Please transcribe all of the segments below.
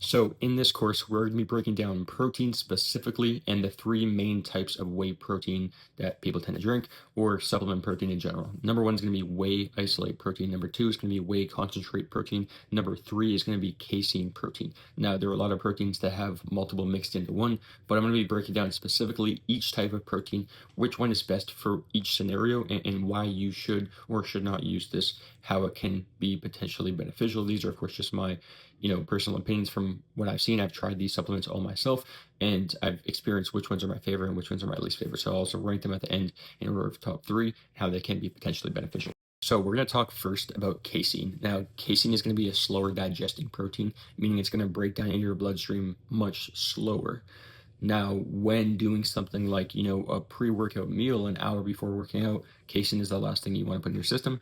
So in this course, we're going to be breaking down protein specifically and the three main types of whey protein that people tend to drink or supplement protein in general. Number one is going to be whey isolate protein. Number two is going to be whey concentrate protein. Number three is going to be casein protein. Now, there are a lot of proteins that have multiple mixed into one, but I'm going to be breaking down specifically each type of protein, which one is best for each scenario, and why you should or should not use this, how it can be potentially beneficial. These are, of course, just my personal opinions from what I've seen. I've tried these supplements all myself, and I've experienced which ones are my favorite and which ones are my least favorite. So I'll also rank them at the end in order of top three, how they can be potentially beneficial. So we're going to talk first about casein. Now, casein is going to be a slower digesting protein, meaning it's going to break down in your bloodstream much slower. Now, when doing something like, a pre-workout meal an hour before working out, casein is the last thing you want to put in your system.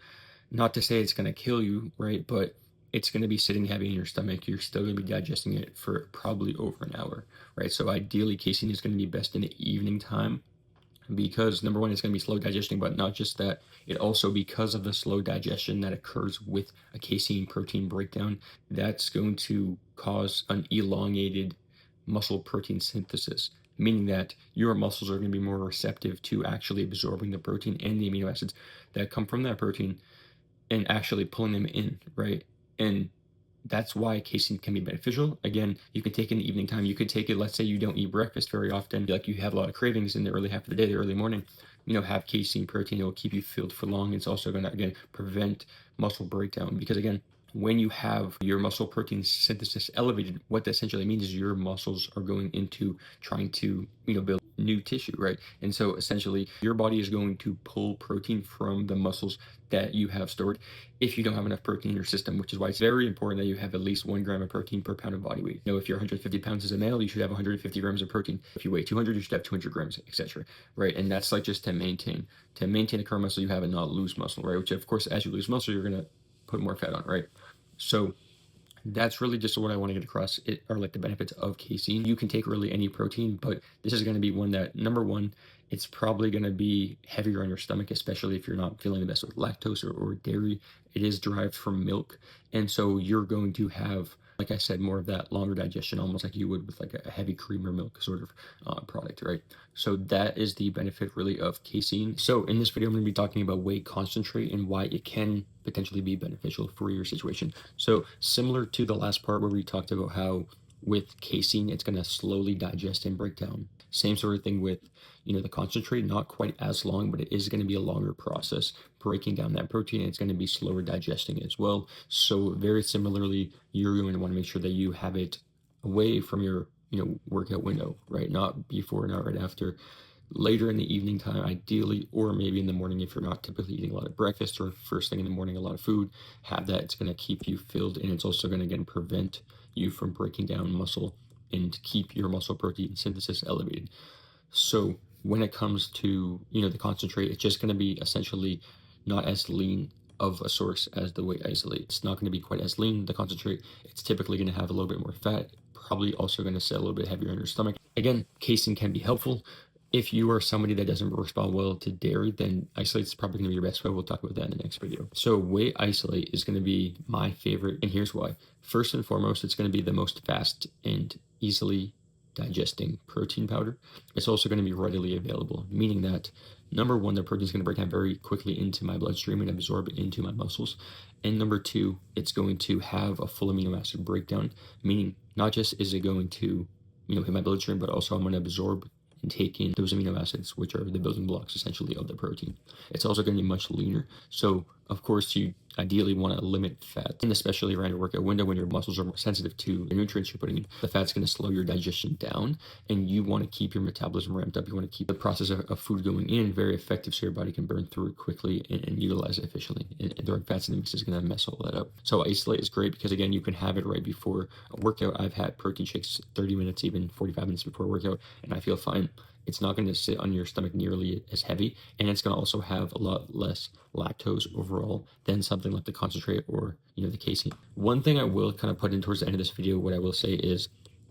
Not to say it's going to kill you, right? But it's going to be sitting heavy in your stomach. You're still going to be digesting it for probably over an hour, right? So ideally, casein is going to be best in the evening time because number one, it's going to be slow digesting, but not just that. It also, because of the slow digestion that occurs with a casein protein breakdown, that's going to cause an elongated muscle protein synthesis, meaning that your muscles are going to be more receptive to actually absorbing the protein and the amino acids that come from that protein and actually pulling them in, right? And that's why casein can be beneficial. Again, you can take it in the evening time. You could take it, let's say you don't eat breakfast very often, like you have a lot of cravings in the early half of the day, the early morning, have casein protein. It will keep you filled for long. It's also going to, again, prevent muscle breakdown because, again, when you have your muscle protein synthesis elevated, what that essentially means is your muscles are going into trying to, build new tissue, right? And so essentially your body is going to pull protein from the muscles that you have stored if you don't have enough protein in your system, which is why it's very important that you have at least 1 gram of protein per pound of body weight. If you're 150 pounds as a male, you should have 150 grams of protein. If you weigh 200, you should have 200 grams, etc. Right? And that's like just to maintain the current muscle you have and not lose muscle, right? Which of course, as you lose muscle, you're going to put more fat on, right? So that's really just what I want to get across. It are like the benefits of casein. You can take really any protein, but this is going to be one that, number one, it's probably going to be heavier on your stomach, especially if you're not feeling the best with lactose or dairy. It is derived from milk. And so you're going to have, like I said, more of that longer digestion, almost like you would with like a heavy cream or milk sort of product, right? So that is the benefit really of casein. So in this video, I'm going to be talking about whey concentrate and why it can potentially be beneficial for your situation. So similar to the last part where we talked about how with casein, it's going to slowly digest and break down. Same sort of thing with, the concentrate, not quite as long, but it is going to be a longer process breaking down that protein. It's going to be slower digesting as well. So very similarly, you're going to want to make sure that you have it away from your, workout window, right? Not before, not right after. Later in the evening time, ideally, or maybe in the morning if you're not typically eating a lot of breakfast, or first thing in the morning, a lot of food, have that. It's going to keep you filled, and it's also going to, again, prevent you from breaking down muscle and keep your muscle protein synthesis elevated. So when it comes to, the concentrate, it's just going to be essentially not as lean of a source as the whey isolate. It's not going to be quite as lean, the concentrate. It's typically going to have a little bit more fat, probably also going to sit a little bit heavier in your stomach. Again, casein can be helpful. If you are somebody that doesn't respond well to dairy, then isolate is probably going to be your best bet. We'll talk about that in the next video. So whey isolate is going to be my favorite, and here's why. First and foremost, it's going to be the most fast and easily digesting protein powder. It's also going to be readily available, meaning that number one, the protein is going to break down very quickly into my bloodstream and absorb into my muscles. And number two, it's going to have a full amino acid breakdown, meaning not just is it going to, hit my bloodstream, but also I'm going to absorb and take in those amino acids, which are the building blocks essentially of the protein. It's also going to be much leaner. So of course you ideally want to limit fat, and especially around your workout window when your muscles are more sensitive to the nutrients you're putting in. The fat's going to slow your digestion down, and you want to keep your metabolism ramped up. You want to keep the process of food going in very effective so your body can burn through it quickly and utilize it efficiently. And throwing fats in the mix is going to mess all that up. So isolate is great because, again, you can have it right before a workout. I've had protein shakes 30 minutes, even 45 minutes before a workout, and I feel fine. It's not going to sit on your stomach nearly as heavy, and it's going to also have a lot less lactose overall than something like the concentrate or, the casein. One thing I will kind of put in towards the end of this video, what I will say is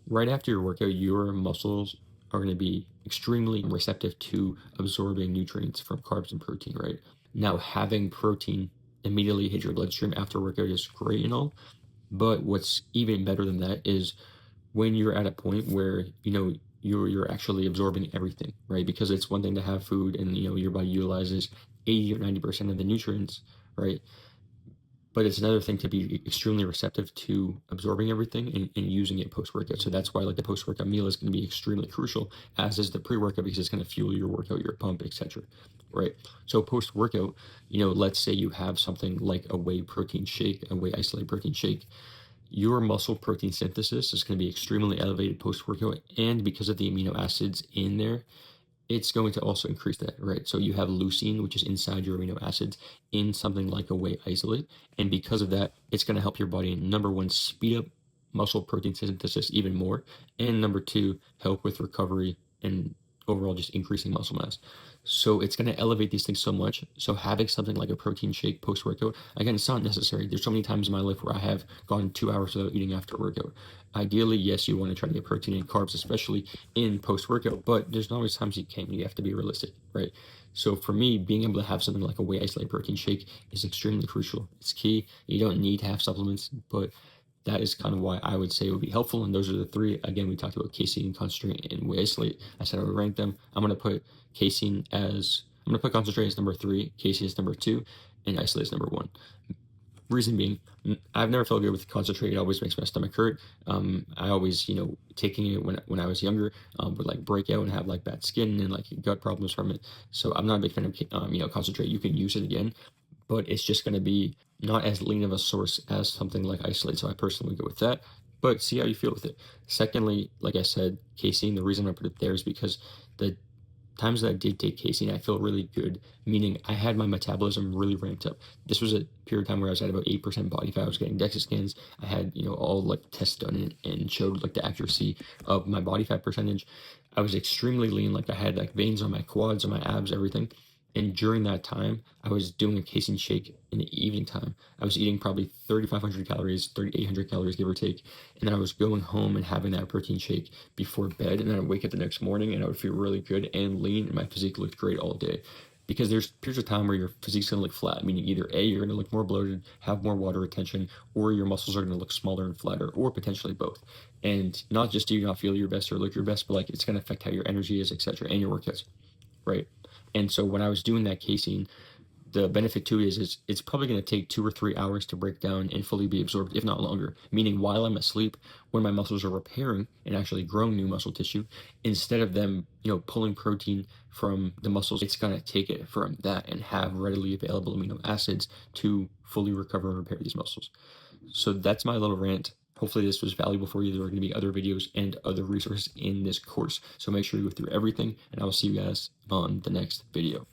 right after your workout, your muscles are going to be extremely receptive to absorbing nutrients from carbs and protein, right? Now, having protein immediately hit your bloodstream after workout is great and all, but what's even better than that is when you're at a point where, you're actually absorbing everything, right? Because it's one thing to have food and, your body utilizes 80 or 90% of the nutrients, right? But it's another thing to be extremely receptive to absorbing everything and using it post-workout. So that's why like the post-workout meal is going to be extremely crucial, as is the pre-workout, because it's going to fuel your workout, your pump, etc. Right. So post-workout, let's say you have something like a whey protein shake, a whey isolated protein shake. Your muscle protein synthesis is going to be extremely elevated post-workout, and because of the amino acids in there, it's going to also increase that, right? So you have leucine, which is inside your amino acids, in something like a whey isolate. And because of that, it's going to help your body, number one, speed up muscle protein synthesis even more. And number two, help with recovery and overall just increasing muscle mass. So it's going to elevate these things so much. So having something like a protein shake post workout, again, it's not necessary. There's so many times in my life where I have gone 2 hours without eating after a workout. Ideally, yes, you want to try to get protein and carbs, especially in post workout, but there's not always times you can't. You have to be realistic, right? So for me, being able to have something like a whey isolate protein shake is extremely crucial. It's key. You don't need to have supplements, but that is kind of why I would say it would be helpful. And those are the three. Again, we talked about casein, concentrate, and whey isolate. I said I would rank them. I'm going to put concentrate as number 3, casein as number 2, and isolate as number 1. Reason being, I've never felt good with concentrate. It always makes my stomach hurt. I always, taking it when I was younger, would like break out and have like bad skin and like gut problems from it. So I'm not a big fan of, concentrate. You can use it again, but it's just going to be not as lean of a source as something like isolate. So I personally go with that, but see how you feel with it. Secondly, like I said, casein, the reason I put it there is because the times that I did take casein, I felt really good, meaning I had my metabolism really ramped up. This was a period of time where I was at about 8% body fat. I was getting DEXA scans. I had, all like tests done and showed like the accuracy of my body fat percentage. I was extremely lean. Like I had like veins on my quads, on my abs, everything. And during that time, I was doing a casein shake in the evening time. I was eating probably 3,500 calories, 3,800 calories, give or take. And then I was going home and having that protein shake before bed. And then I'd wake up the next morning and I would feel really good and lean. And my physique looked great all day. Because there's periods of time where your physique's going to look flat, meaning either A, you're going to look more bloated, have more water retention, or your muscles are going to look smaller and flatter, or potentially both. And not just do you not feel your best or look your best, but like it's going to affect how your energy is, etc., and your workouts, right? And so when I was doing that casein, the benefit to it is it's probably going to take 2 or 3 hours to break down and fully be absorbed, if not longer. Meaning, while I'm asleep, when my muscles are repairing and actually growing new muscle tissue, instead of them, pulling protein from the muscles, it's going to take it from that and have readily available amino acids to fully recover and repair these muscles. So that's my little rant. Hopefully this was valuable for you. There are going to be other videos and other resources in this course. So make sure you go through everything, and I will see you guys on the next video.